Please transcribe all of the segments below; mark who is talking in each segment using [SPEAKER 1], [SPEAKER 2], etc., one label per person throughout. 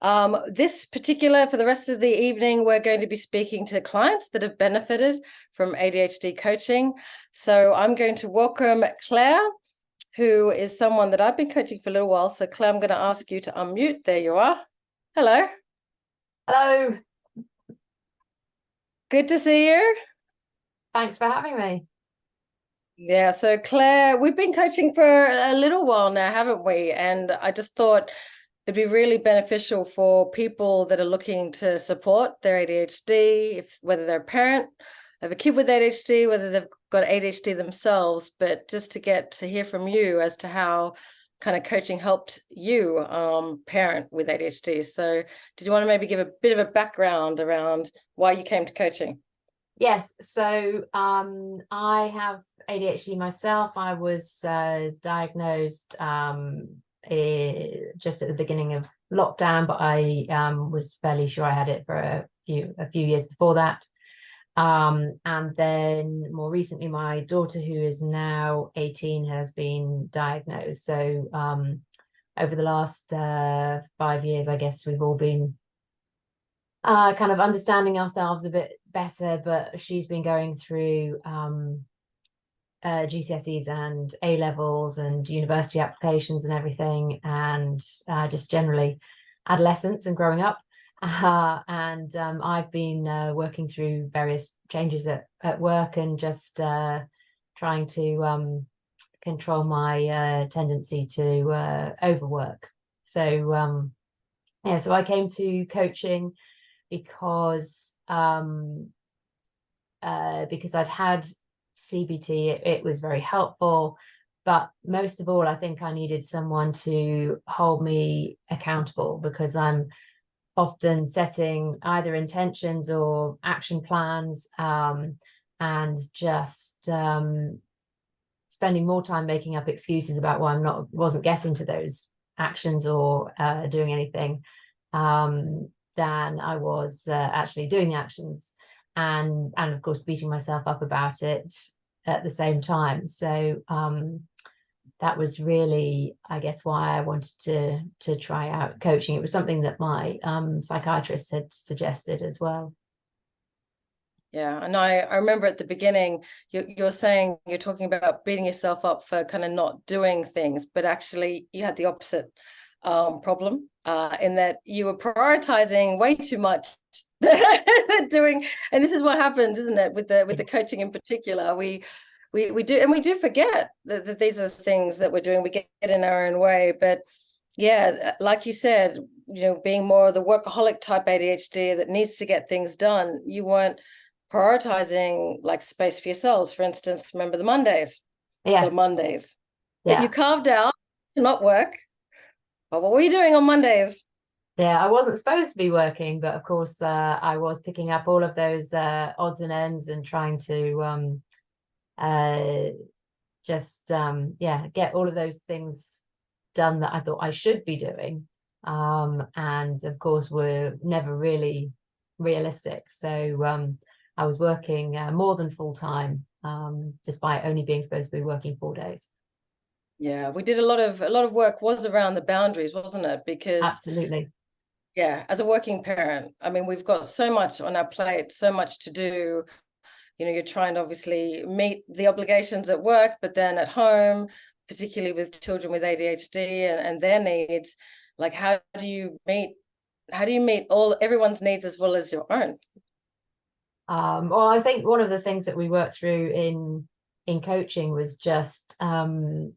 [SPEAKER 1] This particular, for the rest of the evening, we're going to be speaking to clients that have benefited from ADHD coaching. So I'm going to welcome Claire, who is someone that I've been coaching for a little while. So Claire, I'm going to ask you to unmute. There you are. Hello.
[SPEAKER 2] Hello.
[SPEAKER 1] Good to see you.
[SPEAKER 2] Thanks for having me.
[SPEAKER 1] Yeah, so Claire, we've been coaching for a little while now, haven't we? And I just thought it'd be really beneficial for people that are looking to support their ADHD, whether they're a parent, have a kid with ADHD, whether they've got ADHD themselves, but just to get to hear from you as to how kind of coaching helped you parent with ADHD. So did you want to maybe give a bit of a background around why you came to coaching?
[SPEAKER 2] Yes, so I have ADHD myself. I was diagnosed just at the beginning of lockdown, but I was fairly sure I had it for a few years before that. And then more recently, my daughter, who is now 18, has been diagnosed. So over the last 5 years, I guess we've all been kind of understanding ourselves a bit better, but she's been going through GCSEs and A levels and university applications and everything, and just generally adolescence and growing up. And I've been working through various changes at work and just trying to control my tendency to overwork. So yeah, so I came to coaching because I'd had CBT. It was very helpful, but most of all, I think I needed someone to hold me accountable, because I'm often setting either intentions or action plans, and just spending more time making up excuses about why wasn't getting to those actions or doing anything than I was actually doing the actions, and of course beating myself up about it at the same time. So that was really, I guess, why I wanted to try out coaching. It was something that my psychiatrist had suggested as well.
[SPEAKER 1] Yeah, and I remember at the beginning, you're saying you're talking about beating yourself up for kind of not doing things, but actually you had the opposite problem in that you were prioritizing way too much doing, and this is what happens, isn't it, with the coaching in particular. We do forget that these are the things that we're doing. We get in our own way, but yeah, like you said, being more of the workaholic type ADHD that needs to get things done, you weren't prioritizing like space for yourselves. For instance, remember the Mondays
[SPEAKER 2] Yeah.
[SPEAKER 1] that you carved out to not work. But what were you doing on Mondays?
[SPEAKER 2] Yeah, I wasn't supposed to be working, but of course I was picking up all of those odds and ends and trying to get all of those things done that I thought I should be doing, and of course were never really realistic. So I was working more than full time, despite only being supposed to be working 4 days.
[SPEAKER 1] Yeah, we did a lot of work was around the boundaries, wasn't it? Because
[SPEAKER 2] Absolutely.
[SPEAKER 1] yeah, as a working parent, I mean, we've got so much on our plate, so much to do. You're trying to obviously meet the obligations at work, but then at home, particularly with children with ADHD and their needs, like how do you meet everyone's needs as well as your own?
[SPEAKER 2] Well, I think one of the things that we worked through in coaching was just kind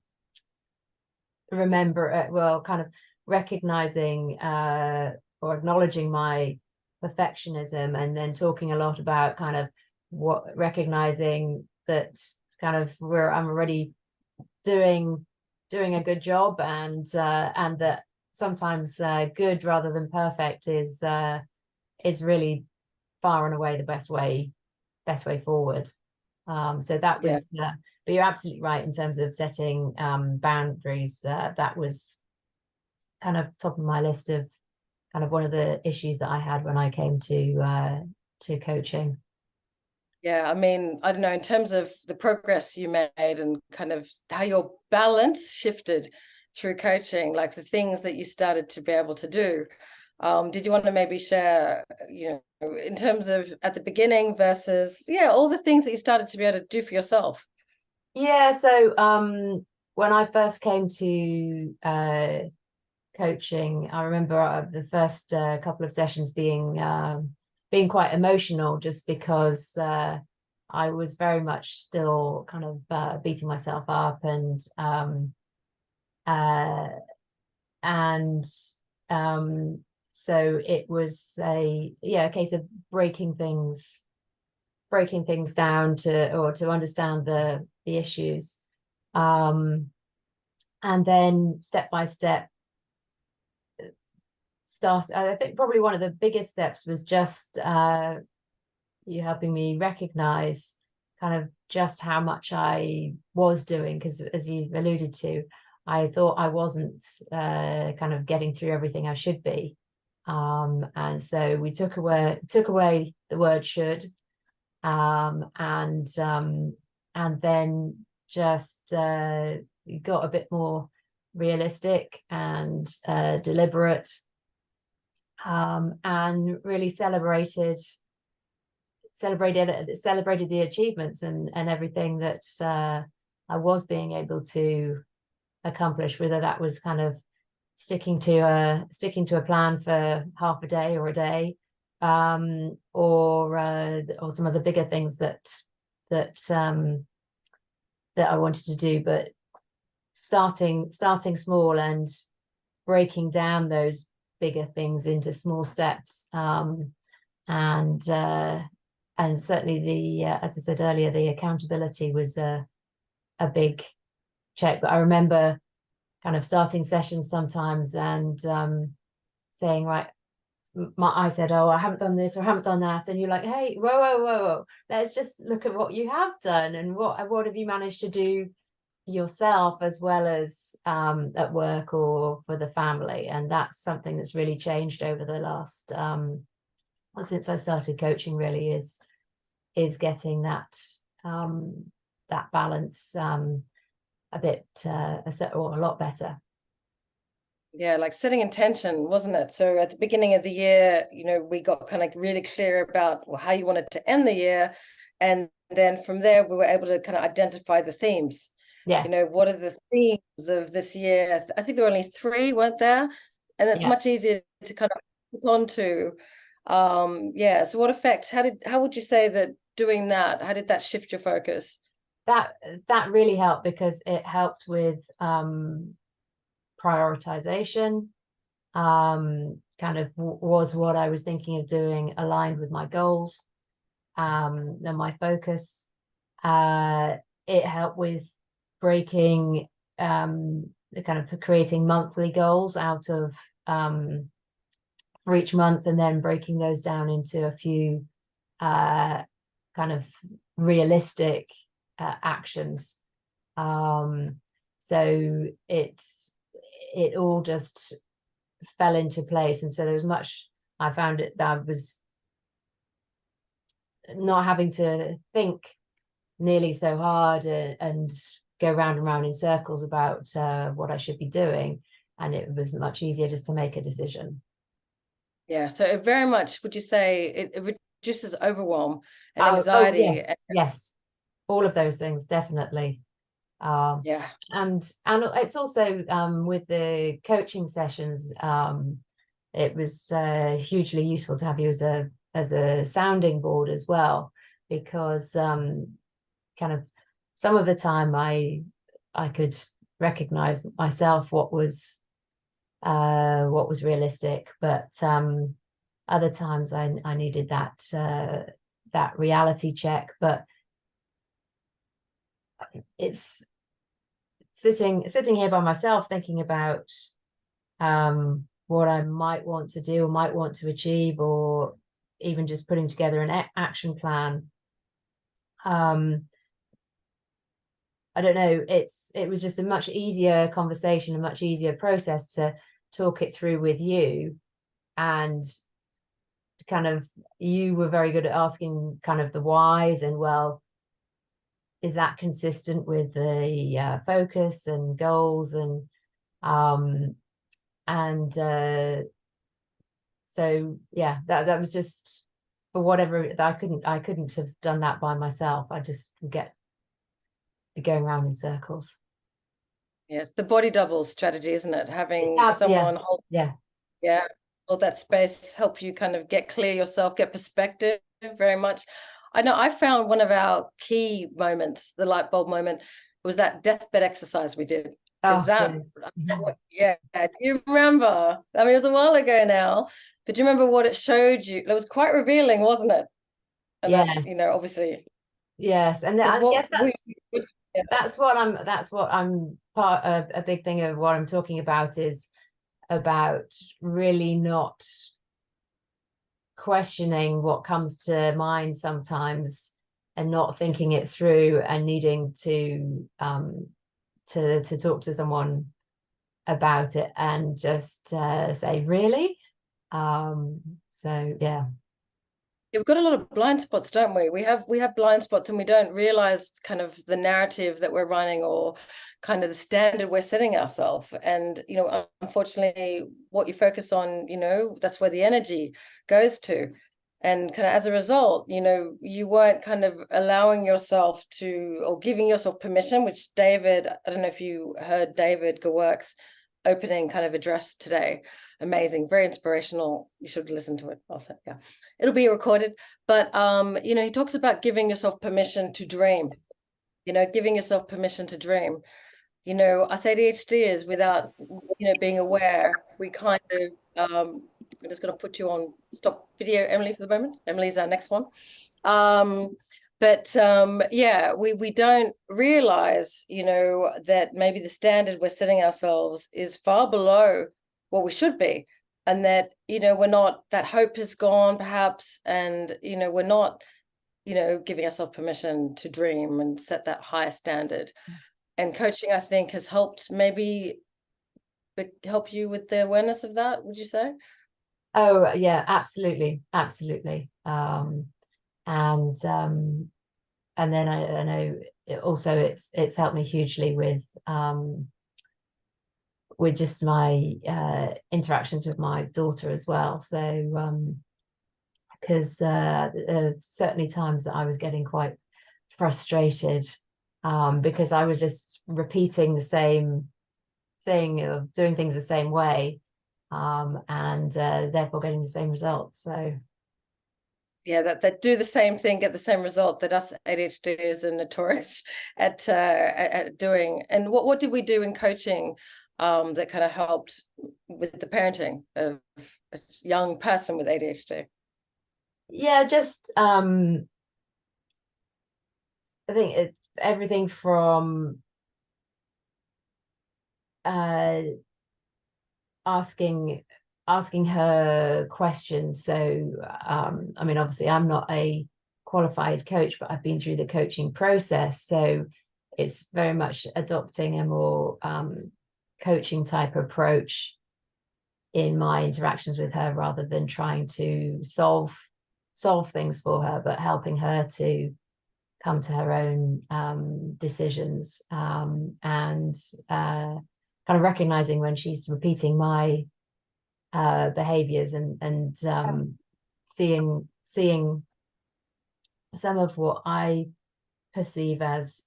[SPEAKER 2] of recognizing or acknowledging my perfectionism, and then talking a lot about kind of recognizing that kind of where I'm already doing a good job, and that sometimes good rather than perfect is really far and away the best way forward. So that
[SPEAKER 1] Yeah.
[SPEAKER 2] was but you're absolutely right in terms of setting boundaries. That was kind of top of my list of kind of one of the issues that I had when I came to coaching.
[SPEAKER 1] Yeah, I mean, I don't know, in terms of the progress you made and kind of how your balance shifted through coaching, like the things that you started to be able to do. Did you want to maybe share, in terms of at the beginning versus, all the things that you started to be able to do for yourself?
[SPEAKER 2] Yeah, so when I first came to coaching, I remember the first couple of sessions being quite emotional, just because I was very much still kind of beating myself up, uh, and so it was a case of breaking things down to understand the issues, and then step by step start. I think probably one of the biggest steps was just you helping me recognize kind of just how much I was doing, because as you alluded to, I thought I wasn't kind of getting through everything I should be, and so we took away the word should, and then just got a bit more realistic and deliberate, and really celebrated the achievements and everything that I was being able to accomplish, whether that was kind of sticking to a plan for half a day or a day, or some of the bigger things that I wanted to do, but starting small and breaking down those bigger things into small steps, and certainly the as I said earlier, the accountability was a big check. But I remember kind of starting sessions sometimes and saying, right, I said, oh, I haven't done this or I haven't done that, and you're like, hey, whoa, let's just look at what you have done and what have you managed to do yourself, as well as at work or for the family. And that's something that's really changed over the last since I started coaching, really, is getting that balance a bit a lot better.
[SPEAKER 1] Yeah, like setting intention, wasn't it? So at the beginning of the year, we got kind of really clear about how you wanted to end the year. And then from there, we were able to kind of identify the themes.
[SPEAKER 2] Yeah.
[SPEAKER 1] What are the themes of this year? I think there were only 3, weren't there? And it's much easier to kind of hook onto. So what effect, how would you say that doing that, how did that shift your focus?
[SPEAKER 2] That really helped, because it helped with prioritization. Kind of was what I was thinking of doing aligned with my goals, and my focus. It helped with breaking kind of creating monthly goals out of for each month, and then breaking those down into a few kind of realistic actions. So it all just fell into place, and so there was much. I found it that I was not having to think nearly so hard and go round and round in circles about what I should be doing, and it was much easier just to make a decision.
[SPEAKER 1] Yeah, so it very much, would you say it reduces overwhelm and anxiety?
[SPEAKER 2] Yes, all of those things, definitely.
[SPEAKER 1] Yeah.
[SPEAKER 2] And it's also with the coaching sessions, it was hugely useful to have you as a sounding board as well, because kind of some of the time I could recognize myself what was realistic, but other times I needed that reality check. But it's sitting here by myself thinking about what I might want to do or might want to achieve, or even just putting together an action plan. I don't know, it was just a much easier conversation, a much easier process to talk it through with you. And kind of, you were very good at asking kind of the whys, and well, is that consistent with the focus and goals, and So yeah, that was just, for whatever, I couldn't have done that by myself. I just would be going around in circles.
[SPEAKER 1] Yes, the body double strategy, isn't it? Having
[SPEAKER 2] Yeah,
[SPEAKER 1] someone hold,
[SPEAKER 2] yeah,
[SPEAKER 1] yeah, hold that space, help you kind of get clear yourself, get perspective very much. I know I found one of our key moments, the light bulb moment, was that deathbed exercise we did. Because
[SPEAKER 2] oh
[SPEAKER 1] that,
[SPEAKER 2] yes.
[SPEAKER 1] yeah, do you remember? I mean, it was a while ago now, but do you remember what it showed you? It was quite revealing, wasn't it? And then,
[SPEAKER 2] Yes,
[SPEAKER 1] obviously,
[SPEAKER 2] yes, and
[SPEAKER 1] because
[SPEAKER 2] I
[SPEAKER 1] what
[SPEAKER 2] guess
[SPEAKER 1] we, yeah.
[SPEAKER 2] that's what I'm part of. A big thing of what I'm talking about is about really not questioning what comes to mind sometimes, and not thinking it through, and needing to talk to someone about it, and just say, really. So yeah.
[SPEAKER 1] Yeah, we've got a lot of blind spots, don't we? We have blind spots, and we don't realize kind of the narrative that we're running, or kind of the standard we're setting ourselves. And unfortunately, what you focus on, that's where the energy goes to. And kind of as a result, you weren't kind of allowing yourself to, or giving yourself permission, which David, I don't know if you heard David Gewerk's opening kind of address today. Amazing, very inspirational. You should listen to it. I'll say, yeah, it'll be recorded. But he talks about giving yourself permission to dream. Giving yourself permission to dream. Us ADHDers, without being aware, we kind of I'm just going to put you on stop video, Emily, for the moment. Emily's our next one. But yeah, we don't realize, that maybe the standard we're setting ourselves is far below what we should be. And that, we're not, that hope is gone perhaps. And, we're not, giving ourselves permission to dream and set that higher standard. And coaching, I think, has helped maybe help you with the awareness of that, would you say?
[SPEAKER 2] Oh yeah, absolutely, absolutely. And then I know also it's helped me hugely with just my interactions with my daughter as well. So because certainly times that I was getting quite frustrated, because I was just repeating the same thing of doing things the same way, and therefore getting the same results. So
[SPEAKER 1] yeah, that do the same thing, get the same result, that us ADHDers are notorious at doing. And what did we do in coaching that kind of helped with the parenting of a young person with ADHD?
[SPEAKER 2] yeah, just I think it's everything from uh asking her questions. So I mean, obviously I'm not a qualified coach, but I've been through the coaching process, so it's very much adopting a more coaching type approach in my interactions with her, rather than trying to solve things for her, but helping her to come to her own decisions, and kind of recognizing when she's repeating my behaviors, and seeing some of what I perceive as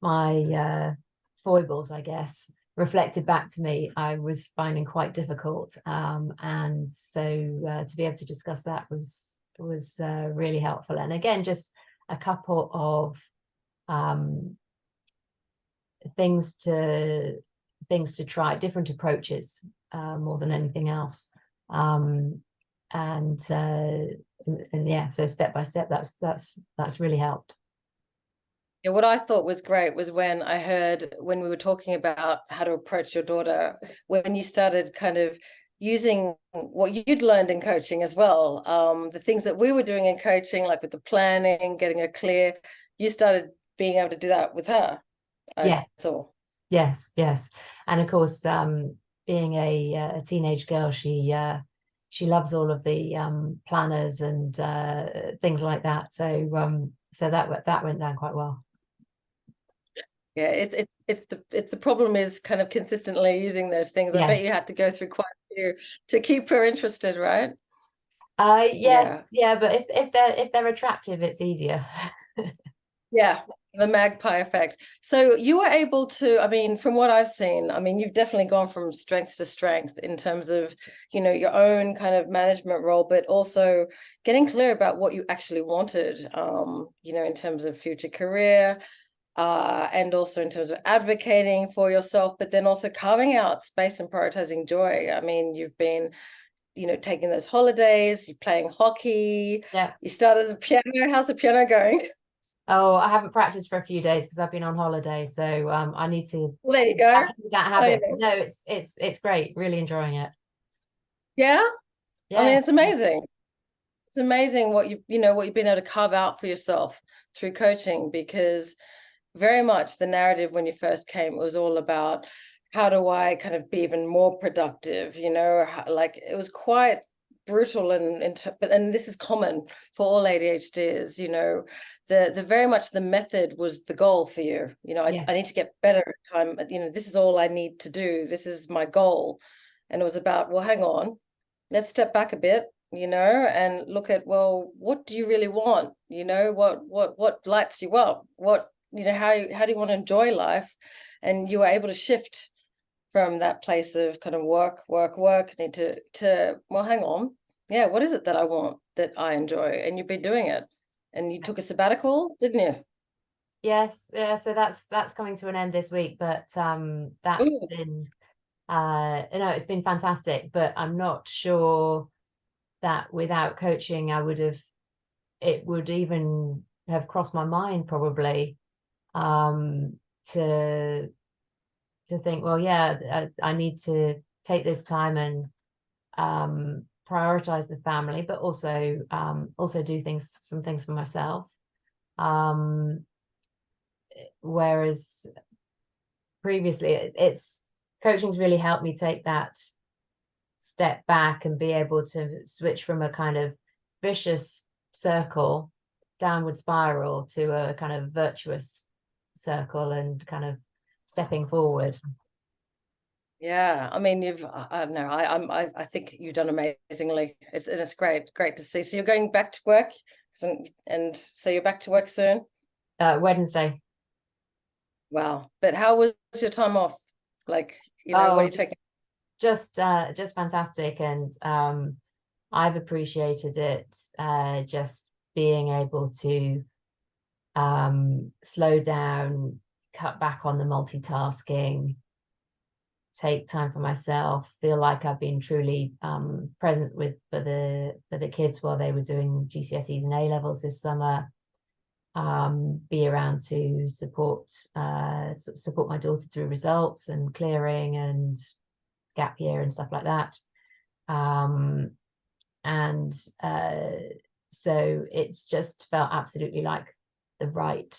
[SPEAKER 2] my foibles, I guess, reflected back to me, I was finding quite difficult. And so to be able to discuss that was really helpful. And again, just a couple of things to try, different approaches, more than anything else. And yeah, so step by step, that's really helped.
[SPEAKER 1] Yeah, what I thought was great was when I heard, when we were talking about how to approach your daughter, when you started kind of using what you'd learned in coaching as well, the things that we were doing in coaching, like with the planning, getting her clear, you started being able to do that with her, I
[SPEAKER 2] Yeah.
[SPEAKER 1] saw.
[SPEAKER 2] Yes. And of course, being a teenage girl, she loves all of the planners and things like that. So that went down quite well.
[SPEAKER 1] Yeah, it's the problem is kind of consistently using those things. I bet
[SPEAKER 2] Yes.
[SPEAKER 1] you had to go through quite to keep her interested, right?
[SPEAKER 2] Yes,
[SPEAKER 1] Yeah.
[SPEAKER 2] yeah, but if they're attractive, it's easier.
[SPEAKER 1] Yeah, the magpie effect. So you were able to, I mean, from what I've seen, I mean, you've definitely gone from strength to strength in terms of, your own kind of management role, but also getting clear about what you actually wanted, in terms of future career, and also in terms of advocating for yourself, but then also carving out space and prioritizing joy. I mean, you've been, taking those holidays, you're playing hockey,
[SPEAKER 2] Yeah.
[SPEAKER 1] you started the piano. How's the piano going?
[SPEAKER 2] Oh, I haven't practiced for a few days because I've been on holiday, so I need to
[SPEAKER 1] Well, there you
[SPEAKER 2] get
[SPEAKER 1] go.
[SPEAKER 2] back into that
[SPEAKER 1] I
[SPEAKER 2] habit.
[SPEAKER 1] know.
[SPEAKER 2] No, it's great. Really enjoying it.
[SPEAKER 1] Yeah. I mean,
[SPEAKER 2] Yeah.
[SPEAKER 1] it's amazing. It's amazing what what you've been able to carve out for yourself through coaching, because very much the narrative when you first came was all about how do I kind of be even more productive, like it was quite brutal and this is common for all ADHDs, the very much the method was the goal for you.
[SPEAKER 2] Yeah.
[SPEAKER 1] I need to get better at time, this is all I need to do. This is my goal. And it was about, well, hang on, let's step back a bit, and look at, well, what do you really want? What lights you up? What, how do you want to enjoy life? And you were able to shift from that place of kind of work, need to, well, hang on. Yeah, what is it that I want, that I enjoy? And you've been doing it. And you took a sabbatical, didn't you?
[SPEAKER 2] Yes, yeah, so that's coming to an end this week, but that's
[SPEAKER 1] Ooh,
[SPEAKER 2] been no, it's been fantastic, but I'm not sure that without coaching it would even have crossed my mind probably um to think, well, yeah, I need to take this time and prioritize the family, but also do some things for myself. Um, Whereas previously, it's coaching's really helped me take that step back and be able to switch from a kind of vicious circle, downward spiral, to a kind of virtuous circle and kind of stepping forward.
[SPEAKER 1] yeah. I mean, I don't know. I think you've done amazingly. It's great to see. So you're going back to work, and so you're back to work soon.
[SPEAKER 2] Wednesday.
[SPEAKER 1] Wow. But how was your time off? Like, what are
[SPEAKER 2] Oh,
[SPEAKER 1] you taking?
[SPEAKER 2] just fantastic, and I've appreciated it, just being able to slow down, cut back on the multitasking, take time for myself, feel like I've been truly present for the kids while they were doing GCSEs and A levels this summer. Be around to support my daughter through results and clearing and gap year and stuff like that. And so it's just felt absolutely like the right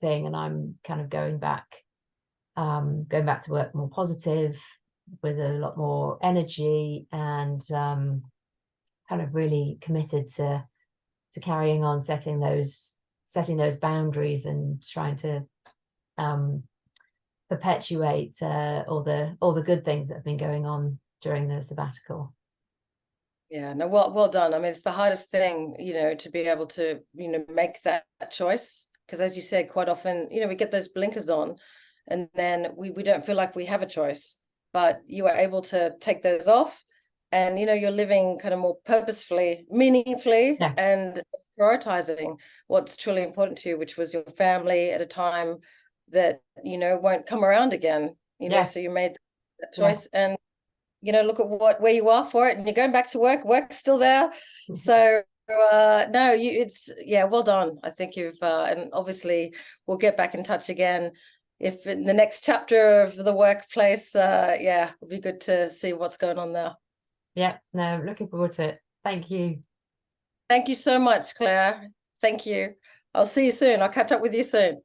[SPEAKER 2] thing, and I'm kind of going back to work more positive, with a lot more energy, and kind of really committed to carrying on setting those boundaries and trying to perpetuate all the good things that have been going on during the sabbatical.
[SPEAKER 1] Yeah, no, well done. I mean, it's the hardest thing, to be able to, make that choice. Because as you said, quite often, we get those blinkers on and then we don't feel like we have a choice. But you are able to take those off, and you're living kind of more purposefully, meaningfully,
[SPEAKER 2] Yeah.
[SPEAKER 1] and prioritizing what's truly important to you, which was your family at a time that, won't come around again.
[SPEAKER 2] Yeah.
[SPEAKER 1] So you made that
[SPEAKER 2] Yeah.
[SPEAKER 1] choice, and look at where you are for it, and you're going back to work's still there. So no, well done. I think you've and obviously we'll get back in touch again if in the next chapter of the workplace. It'll be good to see what's going on there.
[SPEAKER 2] Yeah, no, looking forward to it. Thank you.
[SPEAKER 1] Thank you so much, Claire. Thank you. I'll see you soon. I'll catch up with you soon.